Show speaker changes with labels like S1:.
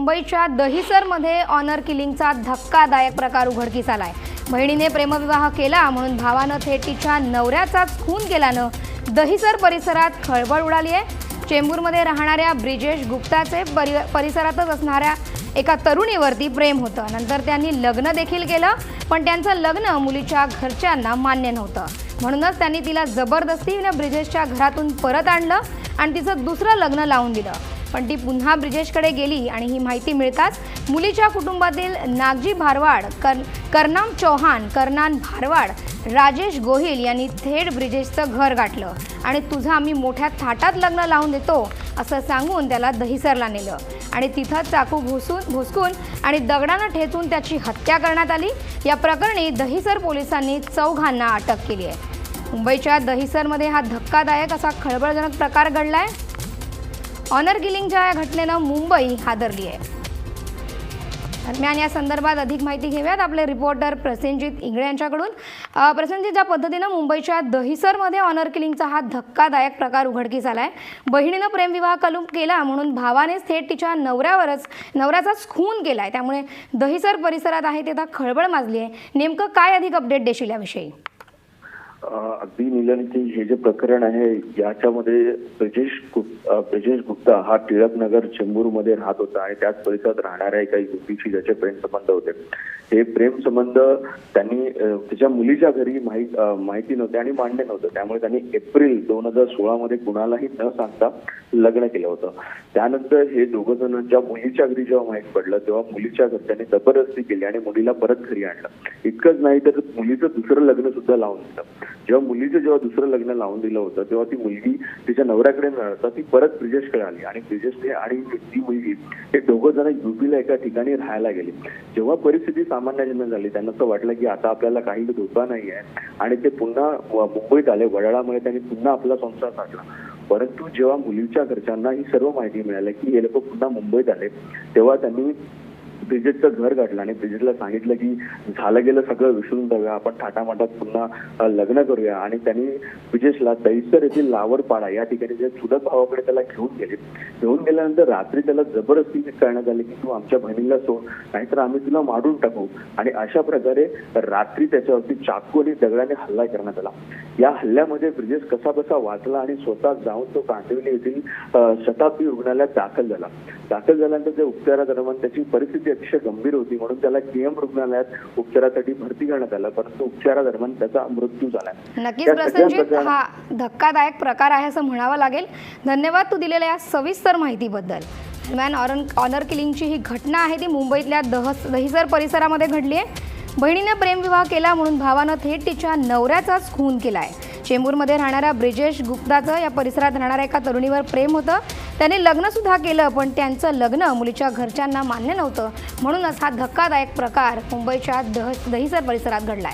S1: मुंबईच्या दहिसरमध्ये ऑनर किलिंगचा धक्कादायक प्रकार उघडकीस आलाय। बहिणीने प्रेमविवाह केला म्हणून भावानं थेट तिच्या नवऱ्याचाच खून केल्यानं दहिसर परिसरात खळबळ उडाली आहे। चेंबूरमध्ये राहणाऱ्या ब्रिजेश गुप्ताचे परिसरातच असणाऱ्या एका तरुणीवरती प्रेम होतं। नंतर त्यांनी लग्न देखील केलं, पण त्यांचं लग्न मुलीच्या घरच्यांना मान्य नव्हतं। म्हणूनच त्यांनी तिला जबरदस्तीने ब्रिजेशच्या घरातून परत आणलं आणि तिचं दुसरं लग्न लावून दिलं। पण ती पुन्हा ब्रिजेशकडे गेली आणि ही माहिती मिळताच मुलीच्या कुटुंबातील नागजी भारवाड, करनाम चौहान, करनान भारवाड, राजेश गोहिल यांनी थेट ब्रिजेशचं घर गाठलं आणि तुझं आम्ही मोठ्या थाटात लग्न लावून देतो असं सांगून त्याला दहिसरला नेलं आणि तिथं चाकू भुसकून आणि दगडानं ठेचून त्याची हत्या करण्यात आली। या प्रकरणी दहिसर पोलिसांनी चौघांना अटक केली आहे। मुंबईच्या दहिसरमध्ये हा धक्कादायक असा खळबळजनक प्रकार घडलाय। ऑनर किलिंगच्या या घटनेनं मुंबई हादरली आहे। दरम्यान या संदर्भात अधिक माहिती घेऊयात आपले रिपोर्टर प्रसेनजित इंगळे यांच्याकडून। प्रसेनजित, ज्या पद्धतीनं मुंबईच्या दहिसरमध्ये ऑनर किलिंगचा हा धक्कादायक प्रकार उघडकीस आलाय, बहिणीनं प्रेमविवाह केला म्हणून भावानेच थेट तिच्या नवऱ्याचाच खून केलाय, त्यामुळे दहिसर परिसरात आहे ते आता खळबळ माजली आहे। नेमकं काय अधिक अपडेट देशील याविषयी?
S2: अगदी नीलनती, हे जे प्रकरण आहे याच्यामध्ये ब्रिजेश गुप्ता हा टिळकनगर चेंबूरमध्ये राहत होता आणि त्याच परिसरात राहणाऱ्या एका युवतीशी ज्याचे प्रेमसंबंध होते। हे प्रेमसंबंध त्यांनी त्याच्या मुलीच्या घरी माहिती नव्हते आणि मान्य नव्हतं, त्यामुळे त्यांनी एप्रिल 2016 मध्ये कुणालाही न सांगता लग्न केलं होतं। त्यानंतर हे दोघं जण ज्या मुलीच्या घरी जेव्हा माहीत पडलं तेव्हा मुलीच्या घरच्यांनी जबरदस्ती केली आणि मुलीला परत घरी आणलं। इतकंच नाही तर मुलीचं दुसरं लग्न सुद्धा लावून दिलं। जेव्हा दुसरं लग्न लावून दिलं होतं तेव्हा ती मुलगी तिच्या नवऱ्याकडे न राहता ती परत ब्रिजेशकडे आली आणि ब्रिजेशने आणि ती मुलगी हे दोघं जण युपीला एका ठिकाणी राहायला गेले। जेव्हा परिस्थिती सामान्यजन्य झाली त्यांना असं वाटलं की आता आपल्याला काही धोका नाही आहे आणि ते पुन्हा मुंबईत आले। वडाळामुळे त्यांनी पुन्हा आपला संसार साधला। परंतु जेव्हा मुलीच्या घरच्यांना ही सर्व माहिती मिळाली की हे लोक पुन्हा मुंबईत आले तेव्हा त्यांनी ब्रिजेशचं घर गाठलं आणि ब्रिजेशला सांगितलं की झालं गेलं सगळं विसरून जाऊया, आपण थाटामाटात पुन्हा लग्न करूया। आणि त्यांनी ब्रिजेशला दहिसर येथील लावरपाडा या ठिकाणी जे चुलत भावाकडे त्याला घेऊन गेल्यानंतर रात्री त्याला जबरदस्ती करण्यात आली की तू आमच्या बहिणीला सोड, नाहीतर आम्ही तुला मारून टाकू। आणि अशा प्रकारे रात्री त्याच्यावरती चाकू आणि दगडाने हल्ला करण्यात आला। या हल्ल्यामध्ये ब्रिजेश कसा बसा वाचला आणि स्वतः जाऊन तो कांदिवली येथील शताब्दी रुग्णालयात दाखल झाल्यानंतर ते उपचारादरम्यान त्याची परिस्थिती अतिशय गंभीर होती म्हणून त्याला केएम रुग्णालयात उपचारासाठी भरती करण्यात आलं, परंतु उपचारादरम्यान त्याचा मृत्यू झाला।
S1: नक्कीच प्रसेनजित, हा धक्कादायक प्रकार आहे असं म्हणावं लागेल। धन्यवाद तू दिलेल्या या सविस्तर माहितीबद्दल। दरम्यान ऑनर किलिंगची ही घटना आहे ती मुंबईतल्या दहिसर परिसरामध्ये घडली आहे। बहिणीने प्रेमविवाह केला म्हणून भावानं थेट तिच्या नवऱ्याचाच खून केलाय। चेंबूरमध्ये राहणाऱ्या ब्रिजेश गुप्ताचं या परिसरात राहणाऱ्या एका तरुणीवर प्रेम होतं। त्याने लग्न सुद्धा केलं, पण त्यांचं लग्न मुलीच्या घरच्यांना मान्य नव्हतं। म्हणूनच हा धक्कादायक प्रकार मुंबईच्या दहिसर परिसरात घडलाय।